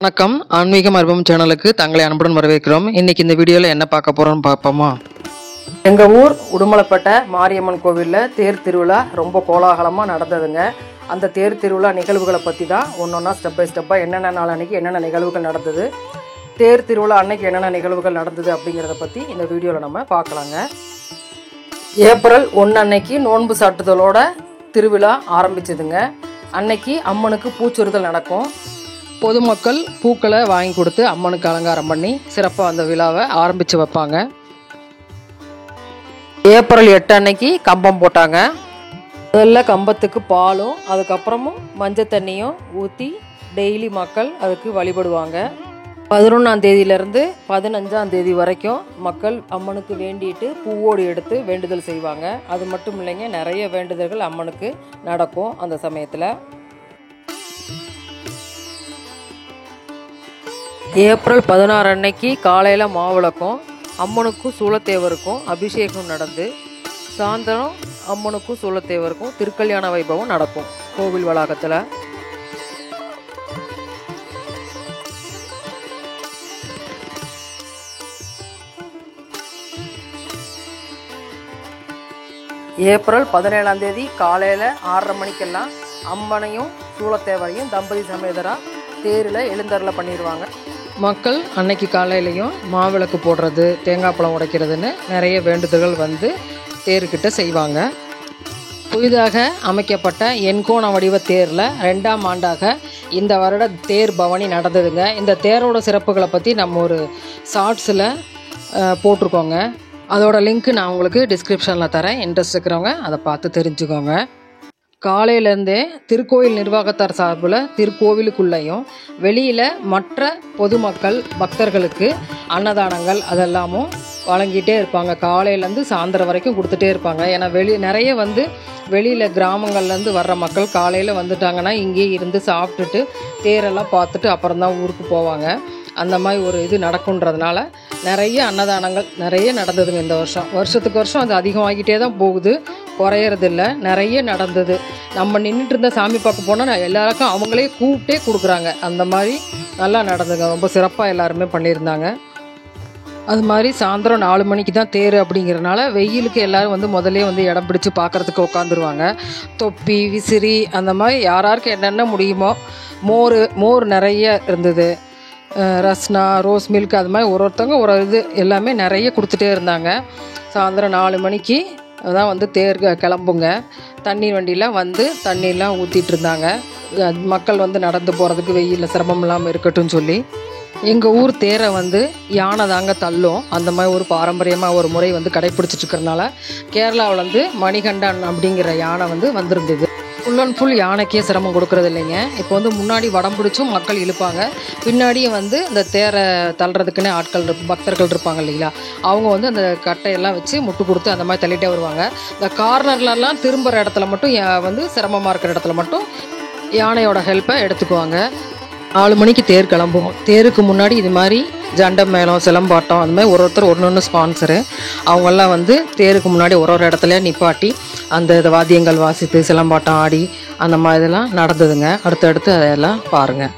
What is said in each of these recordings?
வணக்கம். ஆன்மீகம் அனுபவம் சேனலுக்கு தங்களை அன்புடன் வரவேற்கிறோம். இன்னைக்கு இந்த வீடியோவில் என்ன பார்க்க போகிறோம்னு பார்ப்போமா? எங்கள் ஊர் உடுமலைப்பேட்டை மாரியம்மன் கோவிலில் தேர் திருவிழா ரொம்ப கோலாகலமாக நடந்ததுங்க. அந்த தேர் திருவிழா நிகழ்வுகளை பற்றி தான் ஒன்றா ஸ்டெப் பை ஸ்டெப்பாக என்னென்ன நாள் அன்றைக்கி என்னென்ன நிகழ்வுகள் நடந்தது, தேர் திருவிழா அன்னைக்கு என்னென்ன நிகழ்வுகள் நடந்தது அப்படிங்கிறத பற்றி இந்த வீடியோவில் நம்ம பார்க்கலாங்க. ஏப்ரல் 1 அன்னைக்கு நோன்பு சாட்டுதலோட திருவிழா ஆரம்பிச்சதுங்க. அன்னைக்கு அம்மனுக்கு பூச்சொரிதல் நடக்கும். பொதுமக்கள் பூக்களை வாங்கி கொடுத்து அம்மனுக்கு அலங்காரம் பண்ணி சிறப்பாக அந்த விழாவை ஆரம்பித்து வைப்பாங்க. ஏப்ரல் 8 அன்னைக்கு கம்பம் போட்டாங்க. முதல்ல கம்பத்துக்கு பாலும் அதுக்கப்புறமும் மஞ்சள் தண்ணியும் ஊற்றி டெய்லி மக்கள் அதுக்கு வழிபடுவாங்க. 11ஆம் தேதியிலேருந்து 15ஆம் தேதி வரைக்கும் மக்கள் அம்மனுக்கு வேண்டிட்டு பூவோடு எடுத்து வேண்டுதல் செய்வாங்க. அது மட்டும் இல்லைங்க, நிறைய வேண்டுதல்கள் அம்மனுக்கு நடக்கும். அந்த சமயத்தில் ஏப்ரல் 16 அன்னைக்கு காலையில் மாவிளக்கும் அம்மனுக்கும் சூலத்தேவருக்கும் அபிஷேகம் நடந்து சாயந்தரம் அம்மனுக்கும் சூலத்தேவருக்கும் திருக்கல்யாண வைபவம் நடக்கும் கோவில் வளாகத்தில். ஏப்ரல் 17ஆம் தேதி காலையில் 6:30 மணிக்கெல்லாம் அம்மனையும் சூலத்தேவரையும் தம்பதி சமேதராக தேரில் எழுந்தருளை பண்ணிடுவாங்க. மக்கள் அன்னைக்கு காலையிலையும் மாவிளக்கு போடுறது, தேங்காய் பழம் உடைக்கிறதுன்னு நிறைய வேண்டுதல்கள் வந்து தேர்கிட்ட செய்வாங்க. புதிதாக அமைக்கப்பட்ட எண்கோண வடிவ தேரில் 2ஆம் ஆண்டாக இந்த வருட தேர் பவனி நடந்ததுங்க. இந்த தேரோட சிறப்புகளை பற்றி நம்ம ஒரு ஷார்ட்ஸில் போட்டிருக்கோங்க. அதோட லிங்க் நான் உங்களுக்கு டிஸ்கிரிப்ஷனில் தரேன். இன்ட்ரெஸ்ட் இருக்கிறவங்க அதை பார்த்து தெரிஞ்சுக்கோங்க. காலையிலேருந்தே திருக்கோயில் நிர்வாகத்தார் சார்பில் திருக்கோவிலுக்குள்ளேயும் வெளியில் மற்ற பொதுமக்கள் பக்தர்களுக்கு அன்னதானங்கள் அதெல்லாமும் வழங்கிட்டே இருப்பாங்க. காலையிலேருந்து சாயந்தரம் வரைக்கும் கொடுத்துட்டே இருப்பாங்க. ஏன்னா நிறைய வெளியில் கிராமங்கள்லேருந்து வர்ற மக்கள் காலையில் வந்துட்டாங்கன்னா இங்கேயே இருந்து சாப்பிட்டுட்டு தேரெல்லாம் பார்த்துட்டு அப்புறம் தான் ஊருக்கு போவாங்க. அந்த மாதிரி ஒரு இது நடக்குன்றதுனால நிறைய அன்னதானங்கள் நிறைய நடந்ததுங்க. இந்த வருஷத்துக்கு வருஷம் அது அதிகமாகிட்டே தான் போகுது, குறையறதில்ல. நிறைய நடந்தது. நம்ம நின்றுட்டு இருந்த சாமி பார்க்க போனால் எல்லாருக்கும் அவங்களே கூப்பிட்டே கொடுக்குறாங்க. அந்த மாதிரி நல்லா நடந்துங்க. ரொம்ப சிறப்பாக எல்லாருமே பண்ணியிருந்தாங்க. அது மாதிரி சாயந்தரம் 4 மணிக்கு தான் தேர் அப்படிங்கிறனால வெயிலுக்கு எல்லோரும் முதல்லே இடம் பிடிச்சி பார்க்குறதுக்கு உட்காந்துருவாங்க. தொப்பி விசிறி அந்த மாதிரி யாராருக்கு என்னென்ன முடியுமோ, மோர் நிறைய இருந்தது, ரஸ்னா ரோஸ் மில்க் அது மாதிரி ஒருத்தவங்க ஒரு இது எல்லாமே நிறைய கொடுத்துட்டே இருந்தாங்க. சாயந்தரம் 4 மணிக்கு தான் தேர் கிளம்புங்க. தண்ணீர் வண்டியில் தண்ணியெலாம் ஊற்றிட்டு இருந்தாங்க. மக்கள் நடந்து போகிறதுக்கு வெயிலில் சிரமம் இல்லாமல் இருக்கட்டும் சொல்லி. எங்கள் ஊர் தேரை யானை தாங்க தள்ளும். அந்த மாதிரி ஒரு பாரம்பரியமாக ஒரு முறை கடைப்பிடிச்சிட்டு இருக்கிறதுனால கேரளாவில் மணிகண்டன் அப்படிங்கிற யானை வந்திருந்தது. ஃபுல் அண்ட் ஃபுல் யானைக்கே சிரமம் கொடுக்கறது இல்லைங்க. இப்போ முன்னாடி வடம் பிடிச்சும் மக்கள் இழுப்பாங்க. பின்னாடியும் இந்த தேரை தள்ளுறதுக்குன்னே ஆட்கள் பக்தர்கள் இருப்பாங்க இல்லைங்களா, அவங்க அந்த கட்டையெல்லாம் வச்சு முட்டு கொடுத்து அந்த மாதிரி தள்ளிட்டே வருவாங்க. இந்த கார்னர்லலாம் திரும்புகிற இடத்துல மட்டும் சிரமமாக இருக்கிற இடத்துல மட்டும் யானையோட ஹெல்ப்பை எடுத்துக்குவாங்க. 4 மணிக்கு தேர் கிளம்பும். தேருக்கு முன்னாடி இது மாதிரி ஜண்டம் மேளம் சிலம்பாட்டம் அந்த மாதிரி ஒருத்தர் ஒன்று ஸ்பான்சரு. அவங்கெல்லாம் தேருக்கு முன்னாடி ஒரு இடத்துல நிப்பாட்டி அந்த வாத்தியங்கள் வாசித்து சிலம்பாட்டம் ஆடி அந்த மாதிரி இதெல்லாம் நடந்ததுங்க. அடுத்தடுத்து அதையெல்லாம் பாருங்கள்.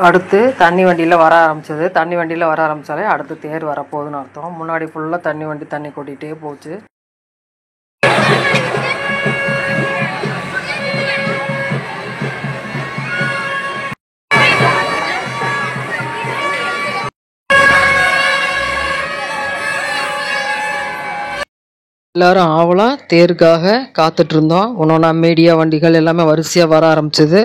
அடுத்து தண்ணி வண்டியில் வர ஆரம்பிச்சது. தண்ணி வண்டியில் வர ஆரம்பித்தாலே அடுத்து தேர் வரப்போகுதுன்னு அர்த்தம். முன்னாடி ஃபுல்லாக தண்ணி வண்டி தண்ணி கொட்டிகிட்டே போச்சு. எல்லாரும் ஆவலாக தேருக்காக காத்துட்டு இருந்தோம். ஒன்றா மீடியா வண்டிகள் எல்லாமே வரிசையாக வர ஆரம்பிச்சது.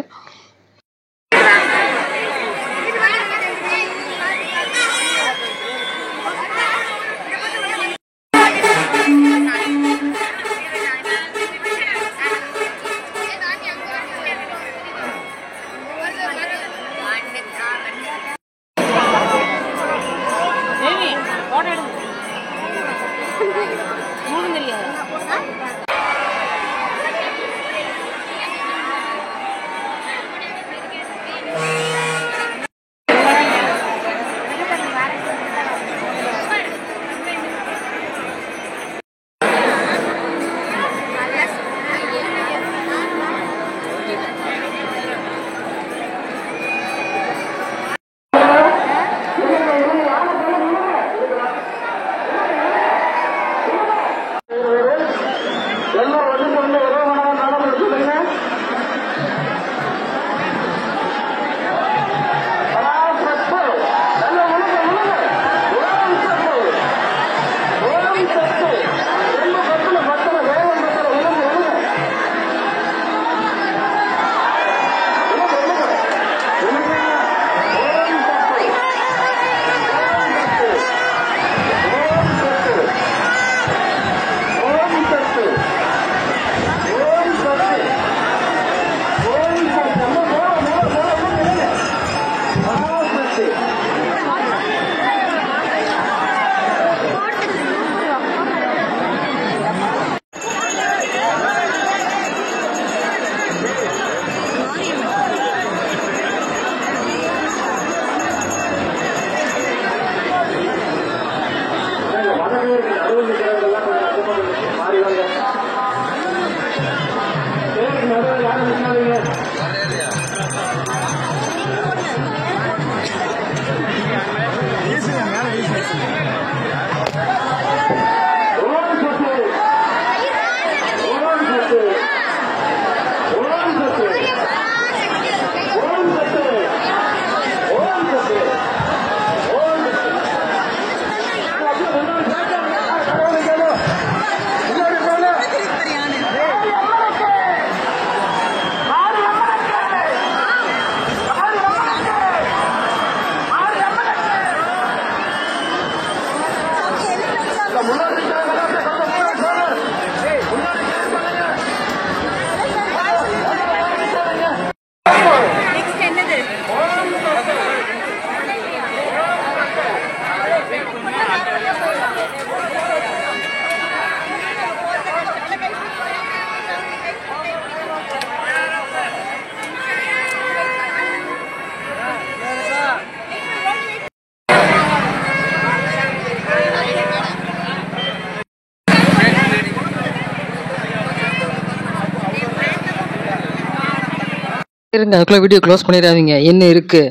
இருங்க, அதுக்குள்ள வீடியோ க்ளோஸ் பண்ணிடாதீங்க. என்ன இருக்கு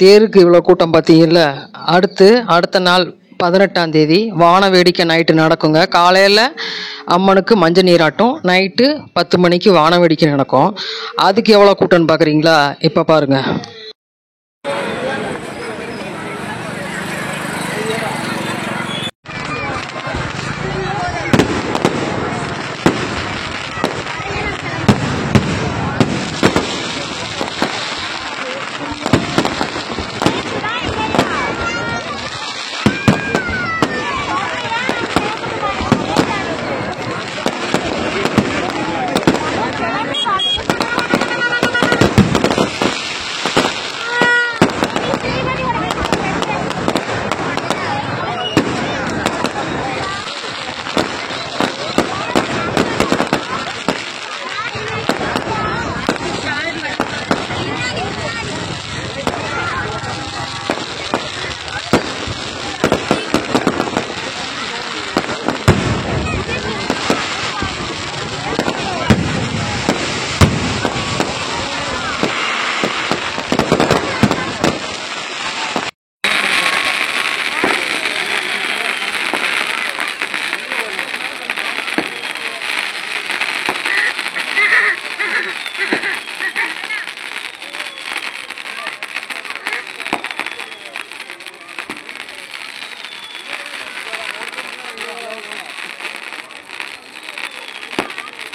தேருக்கு இவ்வளோ கூட்டம் பார்த்தீங்கல்ல. அடுத்த நாள் 18ஆம் தேதி வான வேடிக்கை நைட்டு நடக்குங்க. காலையில் அம்மனுக்கு மஞ்சள் நீராட்டம், நைட்டு 10 மணிக்கு வான வேடிக்கை நடக்கும். அதுக்கு எவ்வளோ கூட்டம்னு பார்க்குறீங்களா? இப்போ பாருங்க.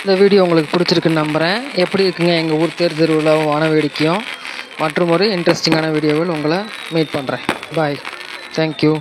இந்த வீடியோ உங்களுக்கு பிடிச்சிருக்குன்னு நம்புகிறேன். எப்படி இருக்குங்க எங்கள் ஊர் தேர் திருவிழாவும் வான வேடிக்கையும் மற்றும் ஒரு இன்ட்ரெஸ்டிங்கான வீடியோவில் உங்களை மீட் பண்ணுறேன். பாய். தேங்க்யூ.